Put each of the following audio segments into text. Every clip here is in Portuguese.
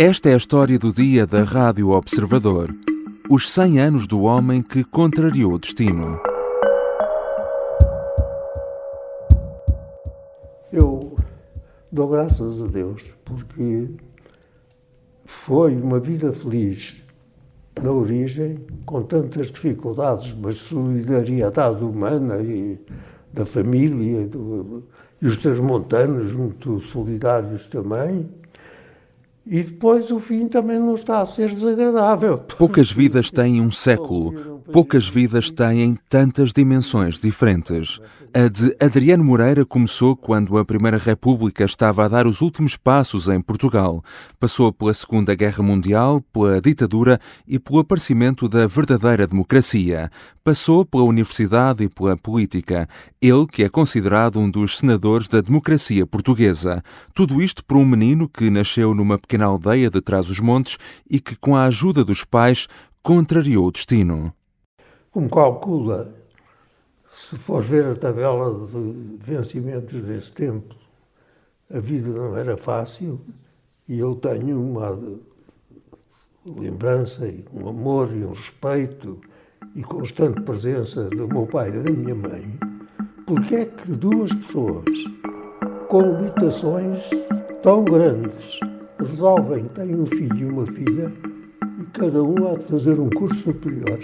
Esta é a história do dia da Rádio Observador. Os 100 anos do homem que contrariou o destino. Eu dou graças a Deus porque foi uma vida feliz na origem, com tantas dificuldades, mas solidariedade humana e da família e os transmontanos muito solidários também. E depois o fim também não está a ser desagradável. Poucas vidas têm um século, poucas vidas têm tantas dimensões diferentes. A de Adriano Moreira começou quando a Primeira República estava a dar os últimos passos em Portugal. Passou pela Segunda Guerra Mundial, pela ditadura e pelo aparecimento da verdadeira democracia. Passou pela universidade e pela política. Ele que é considerado um dos senadores da democracia portuguesa. Tudo isto por um menino que nasceu numa pequena aldeia de Trás-os-Montes e que, com a ajuda dos pais, contrariou o destino. Como calcula, se for ver a tabela de vencimentos desse tempo, a vida não era fácil e eu tenho uma lembrança, um amor e um respeito e constante presença do meu pai e da minha mãe. Porque é que duas pessoas com limitações tão grandes resolvem, têm um filho e uma filha e cada um há de fazer um curso superior?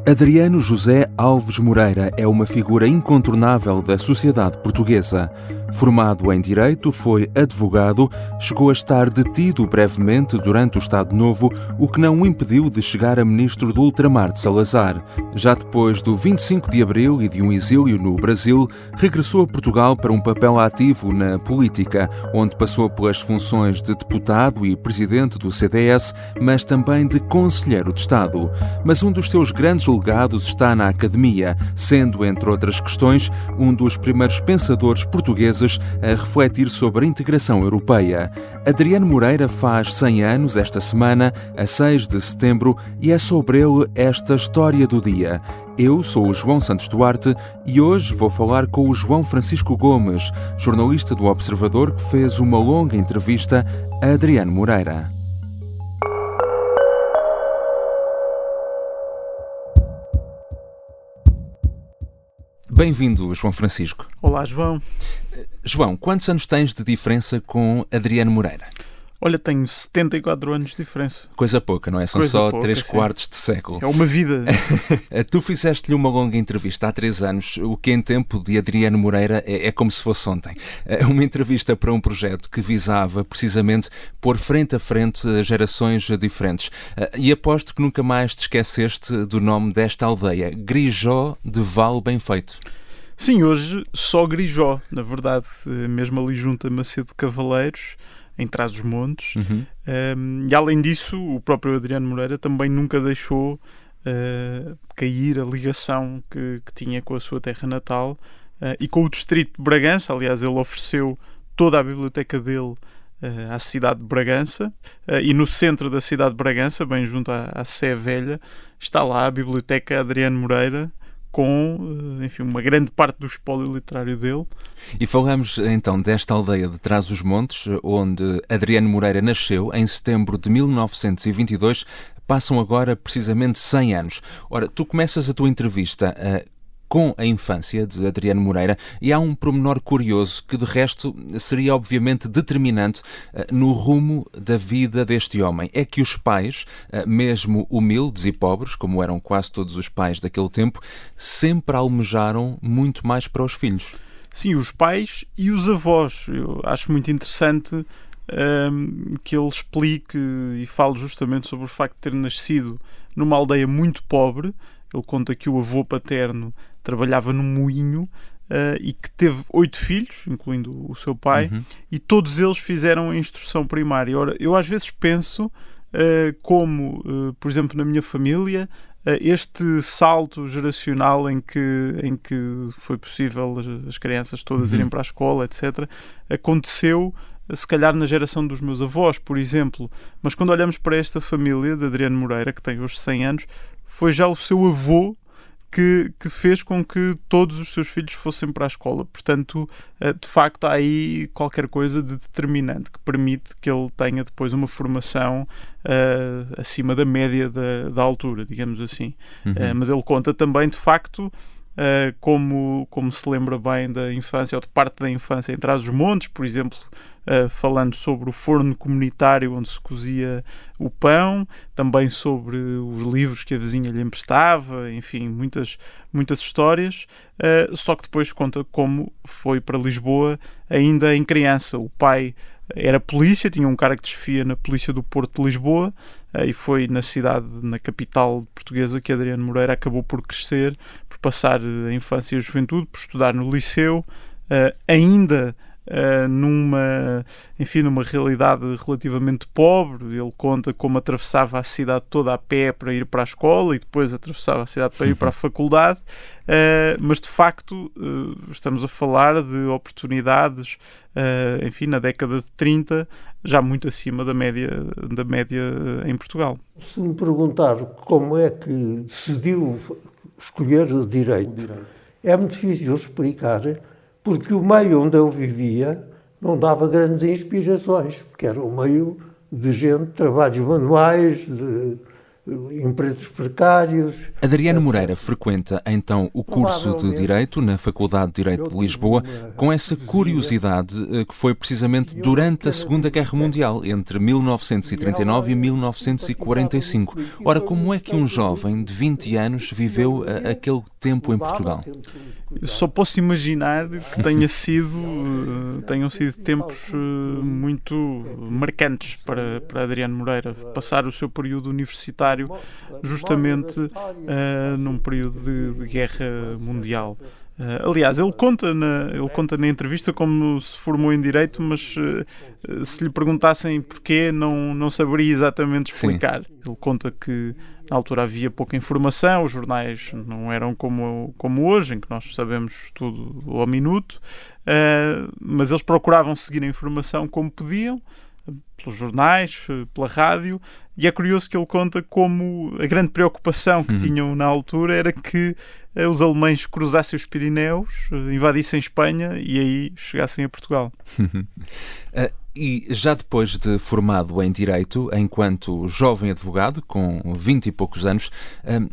Adriano José Alves Moreira é uma figura incontornável da sociedade portuguesa. Formado em Direito, foi advogado, chegou a estar detido brevemente durante o Estado Novo, o que não o impediu de chegar a ministro do ultramar de Salazar. Já depois do 25 de Abril e de um exílio no Brasil, regressou a Portugal para um papel ativo na política, onde passou pelas funções de deputado e presidente do CDS, mas também de conselheiro de Estado. Mas um dos seus grandes legados está na academia, sendo, entre outras questões, um dos primeiros pensadores portugueses a refletir sobre a integração europeia. Adriano Moreira faz 100 anos esta semana, a 6 de setembro, e é sobre ele esta história do dia. Eu sou o João Santos Duarte e hoje vou falar com o João Francisco Gomes, jornalista do Observador que fez uma longa entrevista a Adriano Moreira. Bem-vindo, João Francisco. Olá, João. João, quantos anos tens de diferença com Adriano Moreira? Olha, tenho 74 anos de diferença. Coisa pouca, não é? São só 3/4 de século. É uma vida. Tu fizeste-lhe uma longa entrevista há 3 anos, o que em tempo de Adriano Moreira é como se fosse ontem. Uma entrevista para um projeto que visava precisamente pôr frente a frente gerações diferentes. E aposto que nunca mais te esqueceste do nome desta aldeia, Grijó de Val Bem Feito. Sim, hoje só Grijó, na verdade, mesmo ali junto a Macedo de Cavaleiros, em Trás-os-Montes. E além disso, o próprio Adriano Moreira também nunca deixou cair a ligação que tinha com a sua terra natal e com o distrito de Bragança. Aliás, ele ofereceu toda a biblioteca dele à cidade de Bragança, e no centro da cidade de Bragança, bem junto à Sé Velha, está lá a biblioteca Adriano Moreira, com, enfim, uma grande parte do espólio literário dele. E falamos então desta aldeia de Trás-os-Montes, onde Adriano Moreira nasceu em setembro de 1922. Passam agora precisamente 100 anos. Ora, tu começas a tua entrevista com a infância de Adriano Moreira e há um pormenor curioso que de resto seria obviamente determinante no rumo da vida deste homem. É que os pais, mesmo humildes e pobres, como eram quase todos os pais daquele tempo, sempre almejaram muito mais para os filhos. Sim, os pais e os avós. Eu acho muito interessante que ele explique e fale justamente sobre o facto de ter nascido numa aldeia muito pobre. Ele conta que o avô paterno trabalhava num moinho e que teve 8 filhos, incluindo o seu pai, e todos eles fizeram a instrução primária. Ora, eu às vezes penso como, por exemplo, na minha família, este salto geracional em que foi possível as crianças todas irem para a escola, etc., aconteceu se calhar na geração dos meus avós, por exemplo. Mas quando olhamos para esta família de Adriano Moreira, que tem hoje 100 anos, foi já o seu avô que fez com que todos os seus filhos fossem para a escola. Portanto, de facto, há aí qualquer coisa de determinante que permite que ele tenha depois uma formação acima da média da altura, digamos assim. Mas ele conta também, de facto, como se lembra bem da infância, ou de parte da infância em Trás-os-Montes, por exemplo, falando sobre o forno comunitário onde se cozia o pão, também sobre os livros que a vizinha lhe emprestava, enfim, muitas histórias, só que depois conta como foi para Lisboa ainda em criança. O pai era polícia, tinha um cargo de chefia na polícia do Porto de Lisboa, e foi na capital portuguesa, que Adriano Moreira acabou por crescer, por passar a infância e a juventude, por estudar no liceu, ainda numa realidade relativamente pobre. Ele conta como atravessava a cidade toda a pé para ir para a escola e depois atravessava a cidade para ir para a faculdade, mas de facto estamos a falar de oportunidades, na década de 30, já muito acima da média em Portugal. Se me perguntar como é que decidiu escolher o direito, é muito difícil explicar, porque o meio onde eu vivia não dava grandes inspirações, porque era um meio de gente, trabalhos manuais, de empregos precários. Adriano Moreira frequenta então o curso de Direito na Faculdade de Direito de Lisboa com essa curiosidade que foi precisamente durante a Segunda Guerra Mundial, entre 1939 e 1945. Ora, como é que um jovem de 20 anos viveu aquele tempo em Portugal? Eu só posso imaginar que tenham sido tempos muito marcantes para Adriano Moreira, passar o seu período universitário justamente num período de guerra mundial. Aliás, ele conta na entrevista como se formou em Direito, mas se lhe perguntassem porquê, não saberia exatamente explicar. Sim. Ele conta que na altura havia pouca informação, os jornais não eram como hoje, em que nós sabemos tudo ao minuto, mas eles procuravam seguir a informação como podiam, pelos jornais, pela rádio, e é curioso que ele conta como a grande preocupação que tinham na altura era que os alemães cruzassem os Pirineus, invadissem Espanha e aí chegassem a Portugal. E já depois de formado em Direito, enquanto jovem advogado, com 20 e poucos anos,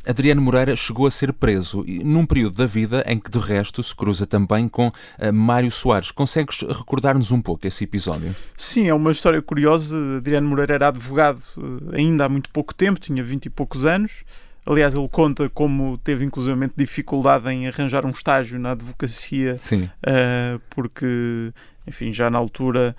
Adriano Moreira chegou a ser preso, num período da vida em que, de resto, se cruza também com Mário Soares. Consegues recordar-nos um pouco esse episódio? Sim, é uma história curiosa. Adriano Moreira era advogado ainda há muito pouco tempo, tinha 20 e poucos anos. Aliás, ele conta como teve inclusivamente dificuldade em arranjar um estágio na advocacia, porque, enfim, já na altura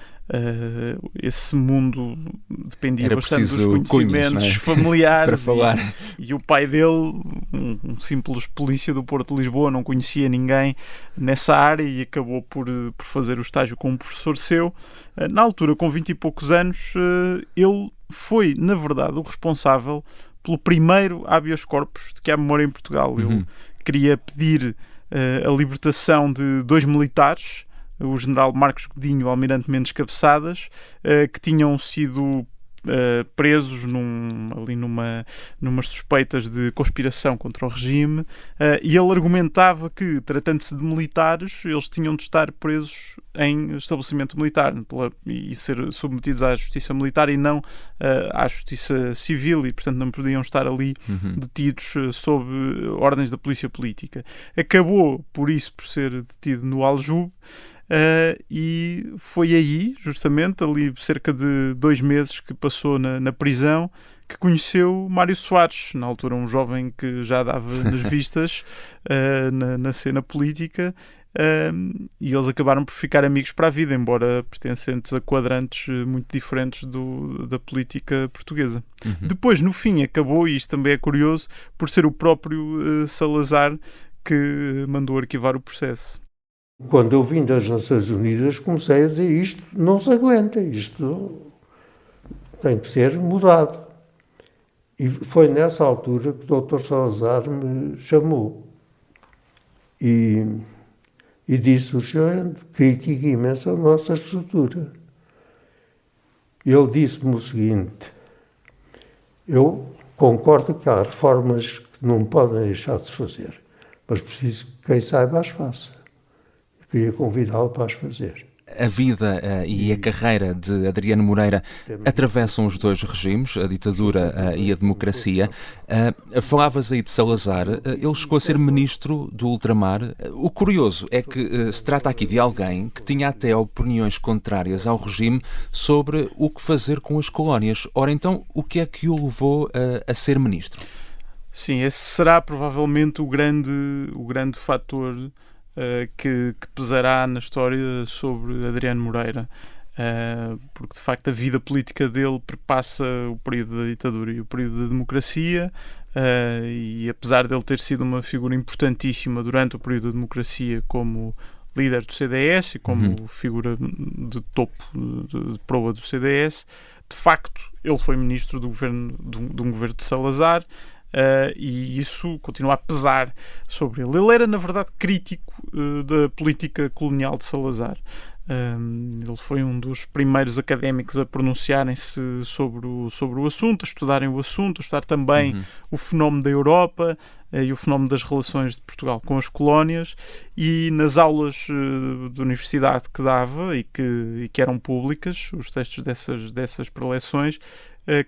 esse mundo dependia bastante dos conhecimentos familiares para falar. E o pai dele, um simples polícia do Porto de Lisboa, não conhecia ninguém nessa área e acabou por fazer o estágio com um professor seu. Na altura, com 20 e poucos anos, ele foi, na verdade, o responsável pelo primeiro habeas corpus de que há memória em Portugal. Ele queria pedir a libertação de 2 militares, o general Marcos Godinho e o almirante Mendes Cabeçadas, que tinham sido presos numas suspeitas de conspiração contra o regime, e ele argumentava que, tratando-se de militares, eles tinham de estar presos em estabelecimento militar e ser submetidos à justiça militar e não à justiça civil, e portanto não podiam estar ali detidos sob ordens da polícia política. Acabou por ser detido no Aljube. E foi aí, justamente, ali cerca de 2 meses que passou na prisão, que conheceu Mário Soares, na altura um jovem que já dava nas vistas na cena política, e eles acabaram por ficar amigos para a vida, embora pertencentes a quadrantes muito diferentes da política portuguesa. Depois, no fim, acabou, e isto também é curioso, por ser o próprio Salazar que mandou arquivar o processo. Quando eu vim das Nações Unidas, comecei a dizer: isto não se aguenta, isto tem que ser mudado. E foi nessa altura que o Dr. Salazar me chamou e disse: o senhor critica imenso a nossa estrutura. Ele disse-me o seguinte: eu concordo que há reformas que não podem deixar de se fazer, mas preciso que quem saiba as faça. Eu queria convidá-lo para as fazer. A vida e a carreira de Adriano Moreira atravessam os dois regimes, a ditadura e a democracia. Falavas aí de Salazar, ele chegou a ser ministro do ultramar. O curioso é que se trata aqui de alguém que tinha até opiniões contrárias ao regime sobre o que fazer com as colónias. Ora, então, o que é que o levou a ser ministro? Sim, esse será provavelmente o grande fator que pesará na história sobre Adriano Moreira, porque de facto a vida política dele perpassa o período da ditadura e o período da democracia, e apesar dele ter sido uma figura importantíssima durante o período da democracia como líder do CDS e como figura de topo de proa do CDS, de facto ele foi ministro do governo, de um governo de Salazar. E isso continua a pesar sobre ele. Ele era, na verdade, crítico da política colonial de Salazar. Ele foi um dos primeiros académicos a pronunciarem-se sobre o assunto, a estudarem o assunto, a estudar também o fenómeno da Europa e o fenómeno das relações de Portugal com as colónias, e nas aulas de universidade que dava e que eram públicas, os textos dessas preleções,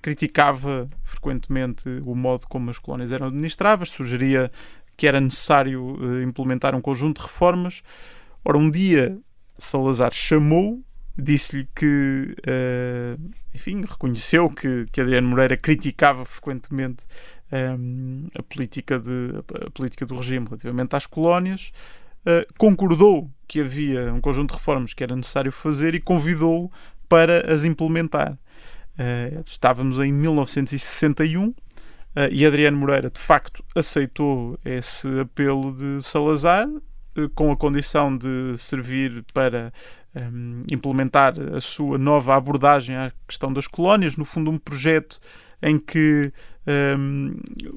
criticava frequentemente o modo como as colónias eram administradas, sugeria que era necessário implementar um conjunto de reformas. Ora, um dia Salazar chamou, disse-lhe que, enfim, reconheceu que Adriano Moreira criticava frequentemente a política do regime relativamente às colónias, concordou que havia um conjunto de reformas que era necessário fazer e convidou-o para as implementar. Estávamos em 1961 e Adriano Moreira de facto aceitou esse apelo de Salazar, com a condição de servir para implementar a sua nova abordagem à questão das colónias, no fundo um projeto em que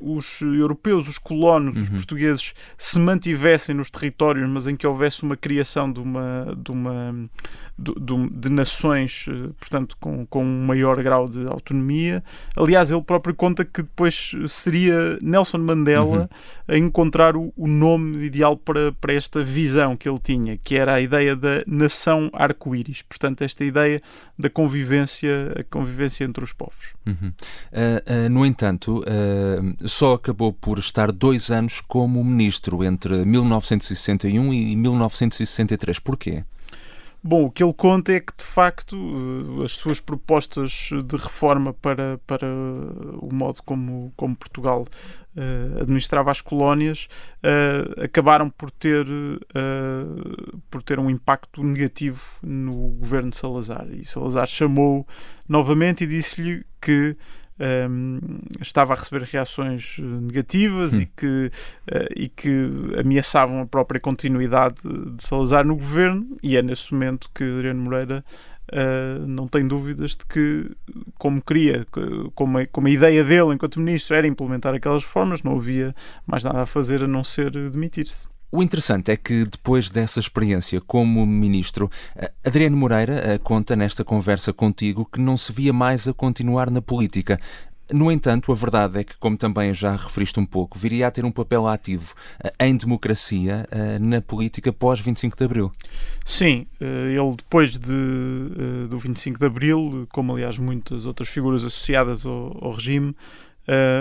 os europeus, os colonos, os portugueses se mantivessem nos territórios, mas em que houvesse uma criação de nações, portanto, com um maior grau de autonomia. Aliás, ele próprio conta que depois seria Nelson Mandela a encontrar o nome ideal para esta visão que ele tinha, que era a ideia da nação arco-íris. Portanto, esta ideia da convivência entre os povos. No entanto, só acabou por estar 2 anos como ministro entre 1961 e 1963. Porquê? Bom, o que ele conta é que, de facto, as suas propostas de reforma para o modo como Portugal administrava as colónias acabaram por ter um impacto negativo no governo de Salazar. E Salazar chamou novamente e disse-lhe que estava a receber reações negativas e que ameaçavam a própria continuidade de Salazar no governo, e é nesse momento que Adriano Moreira não tem dúvidas de que, como a ideia dele enquanto ministro era implementar aquelas reformas, não havia mais nada a fazer a não ser demitir-se. O interessante é que, depois dessa experiência como ministro, Adriano Moreira conta nesta conversa contigo que não se via mais a continuar na política. No entanto, a verdade é que, como também já referiste um pouco, viria a ter um papel ativo em democracia na política pós-25 de Abril. Sim, ele depois do 25 de Abril, como aliás muitas outras figuras associadas ao regime,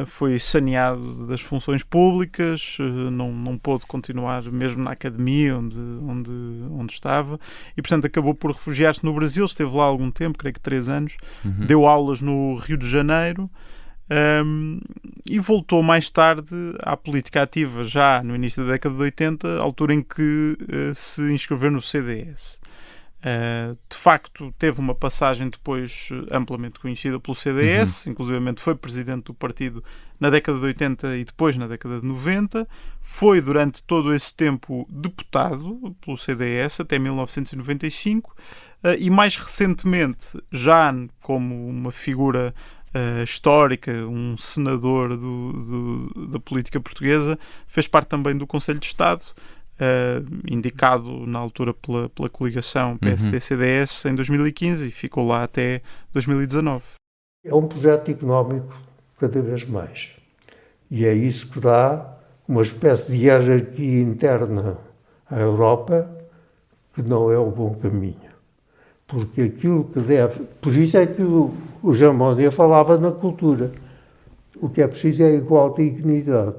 foi saneado das funções públicas, não pôde continuar mesmo na academia onde estava, e portanto acabou por refugiar-se no Brasil. Esteve lá há algum tempo, creio que 3 anos, deu aulas no Rio de Janeiro, e voltou mais tarde à política ativa, já no início da década de 80, altura em que se inscreveu no CDS. De facto, teve uma passagem depois amplamente conhecida pelo CDS, inclusivamente foi presidente do partido na década de 80 e depois na década de 90. Foi durante todo esse tempo deputado pelo CDS até 1995 e mais recentemente, já como uma figura histórica, um senador da política portuguesa, fez parte também do Conselho de Estado, indicado na altura pela coligação PSD-CDS em 2015 e ficou lá até 2019. É um projeto económico cada vez mais, e é isso que dá uma espécie de hierarquia interna à Europa que não é o bom caminho. Porque aquilo que deve... Por isso é que o Jean Monnet falava na cultura. O que é preciso é igual dignidade.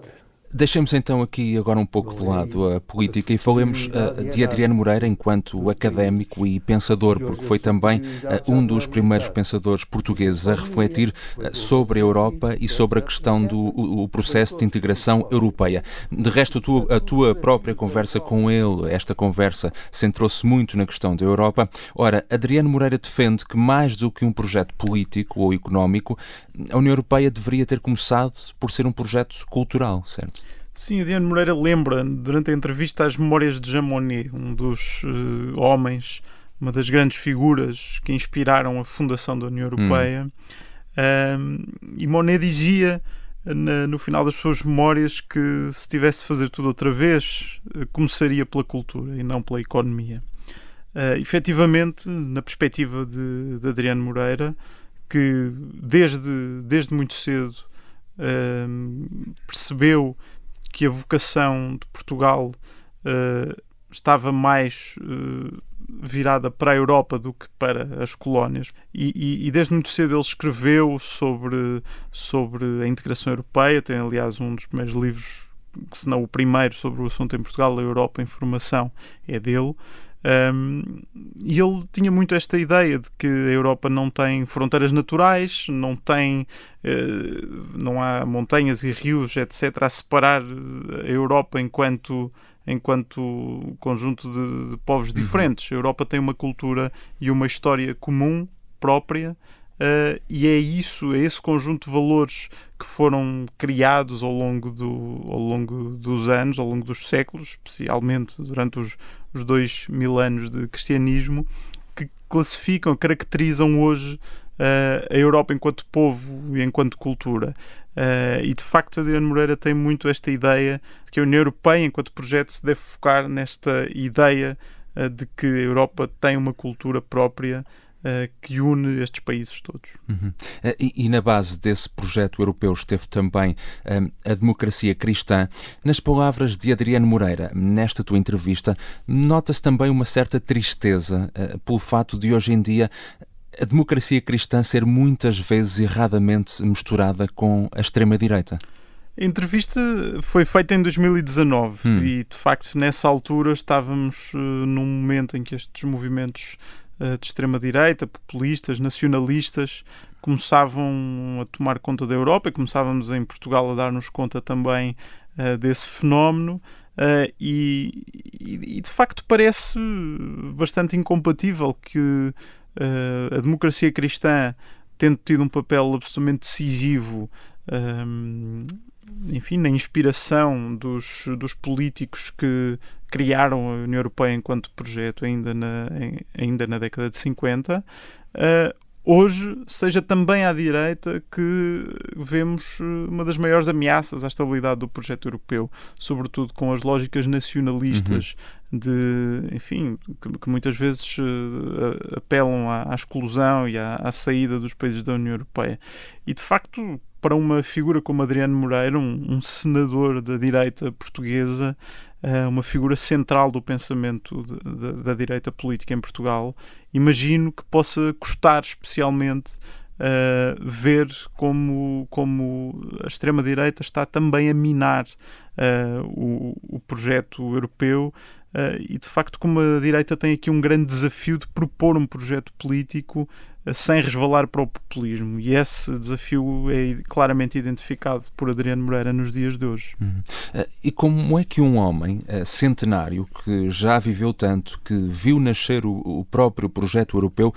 Deixemos então aqui agora um pouco de lado a política e falemos de Adriano Moreira enquanto académico e pensador, porque foi também um dos primeiros pensadores portugueses a refletir sobre a Europa e sobre a questão do processo de integração europeia. De resto, a tua própria conversa com ele, esta conversa, centrou-se muito na questão da Europa. Ora, Adriano Moreira defende que mais do que um projeto político ou económico, a União Europeia deveria ter começado por ser um projeto cultural, certo? Sim, Adriano Moreira lembra, durante a entrevista, as memórias de Jean Monnet, um dos homens, uma das grandes figuras que inspiraram a fundação da União Europeia. E Monnet dizia, no final das suas memórias, que se tivesse de fazer tudo outra vez, começaria pela cultura e não pela economia. Efetivamente, na perspectiva de Adriano Moreira, que desde muito cedo percebeu que a vocação de Portugal estava mais virada para a Europa do que para as colónias. E desde muito cedo ele escreveu sobre a integração europeia. Tem, aliás, um dos primeiros livros, se não o primeiro, sobre o assunto em Portugal, a Europa em Formação, é dele. E ele tinha muito esta ideia de que a Europa não tem fronteiras naturais, não há montanhas e rios, etc., a separar a Europa enquanto conjunto de povos diferentes. A Europa tem uma cultura e uma história comum, própria, e é esse conjunto de valores que foram criados ao longo dos anos, ao longo dos séculos, especialmente durante os 2000 anos de cristianismo, que classificam, caracterizam hoje a Europa enquanto povo e enquanto cultura. E de facto Adriano Moreira tem muito esta ideia de que a União Europeia enquanto projeto se deve focar nesta ideia de que a Europa tem uma cultura própria que une estes países todos. E na base desse projeto europeu esteve também a democracia cristã. Nas palavras de Adriano Moreira, nesta tua entrevista, nota-se também uma certa tristeza pelo fato de hoje em dia a democracia cristã ser muitas vezes erradamente misturada com a extrema-direita. A entrevista foi feita em 2019 e, de facto, nessa altura estávamos num momento em que estes movimentos de extrema-direita, populistas, nacionalistas, começavam a tomar conta da Europa e começávamos em Portugal a dar-nos conta também desse fenómeno e de facto parece bastante incompatível que a democracia cristã, tendo tido um papel absolutamente decisivo enfim, na inspiração dos políticos que criaram a União Europeia enquanto projeto ainda na década de 50, hoje seja também à direita que vemos uma das maiores ameaças à estabilidade do projeto europeu, sobretudo com as lógicas nacionalistas enfim, que muitas vezes apelam à exclusão e à saída dos países da União Europeia. E de facto, para uma figura como Adriano Moreira, um senador da direita portuguesa, uma figura central do pensamento da direita política em Portugal, imagino que possa custar especialmente ver como a extrema-direita está também a minar o projeto europeu e, de facto, como a direita tem aqui um grande desafio de propor um projeto político sem resvalar para o populismo. E esse desafio é claramente identificado por Adriano Moreira nos dias de hoje. E como é que um homem centenário, que já viveu tanto, que viu nascer o próprio projeto europeu,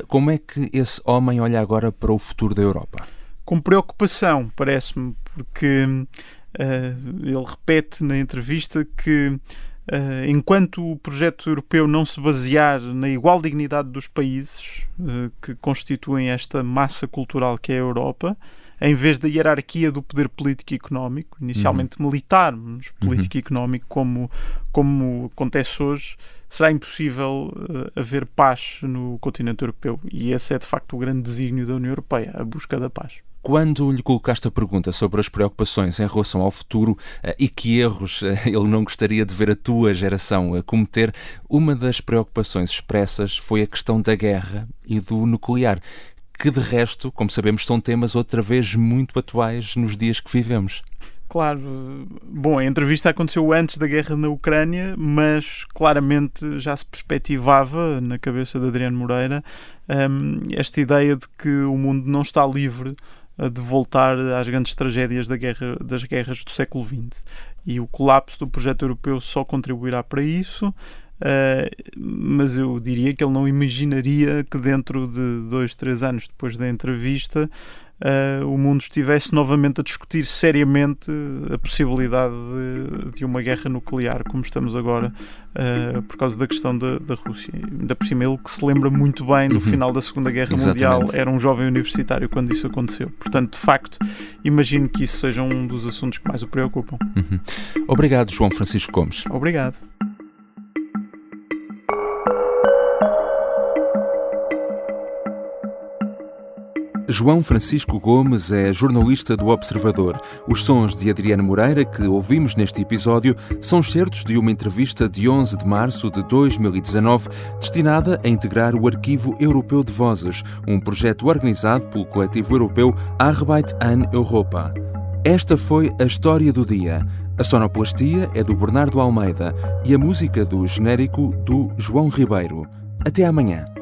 como é que esse homem olha agora para o futuro da Europa? Com preocupação, parece-me, porque ele repete na entrevista que enquanto o projeto europeu não se basear na igual dignidade dos países que constituem esta massa cultural que é a Europa, em vez da hierarquia do poder político e económico, inicialmente militar, mas político e económico, como acontece hoje, será impossível haver paz no continente europeu. E esse é, de facto, o grande desígnio da União Europeia, a busca da paz. Quando lhe colocaste a pergunta sobre as preocupações em relação ao futuro e que erros ele não gostaria de ver a tua geração cometer, uma das preocupações expressas foi a questão da guerra e do nuclear, que de resto, como sabemos, são temas outra vez muito atuais nos dias que vivemos. Claro, bom, a entrevista aconteceu antes da guerra na Ucrânia, mas claramente já se perspectivava na cabeça de Adriano Moreira esta ideia de que o mundo não está livre de voltar às grandes tragédias das guerras do século XX. E o colapso do projeto europeu só contribuirá para isso, mas eu diria que ele não imaginaria que dentro de 2, 3 anos depois da entrevista o mundo estivesse novamente a discutir seriamente a possibilidade de uma guerra nuclear, como estamos agora, por causa da questão da Rússia. Ainda por cima, ele que se lembra muito bem do final da Segunda Guerra Mundial, era um jovem universitário quando isso aconteceu. Portanto, de facto, imagino que isso seja um dos assuntos que mais o preocupam. Obrigado, João Francisco Gomes. Obrigado. João Francisco Gomes é jornalista do Observador. Os sons de Adriano Moreira que ouvimos neste episódio são excertos de uma entrevista de 11 de março de 2019 destinada a integrar o Arquivo Europeu de Vozes, um projeto organizado pelo coletivo europeu Arbeit an Europa. Esta foi a história do dia. A sonoplastia é do Bernardo Almeida e a música do genérico do João Ribeiro. Até amanhã.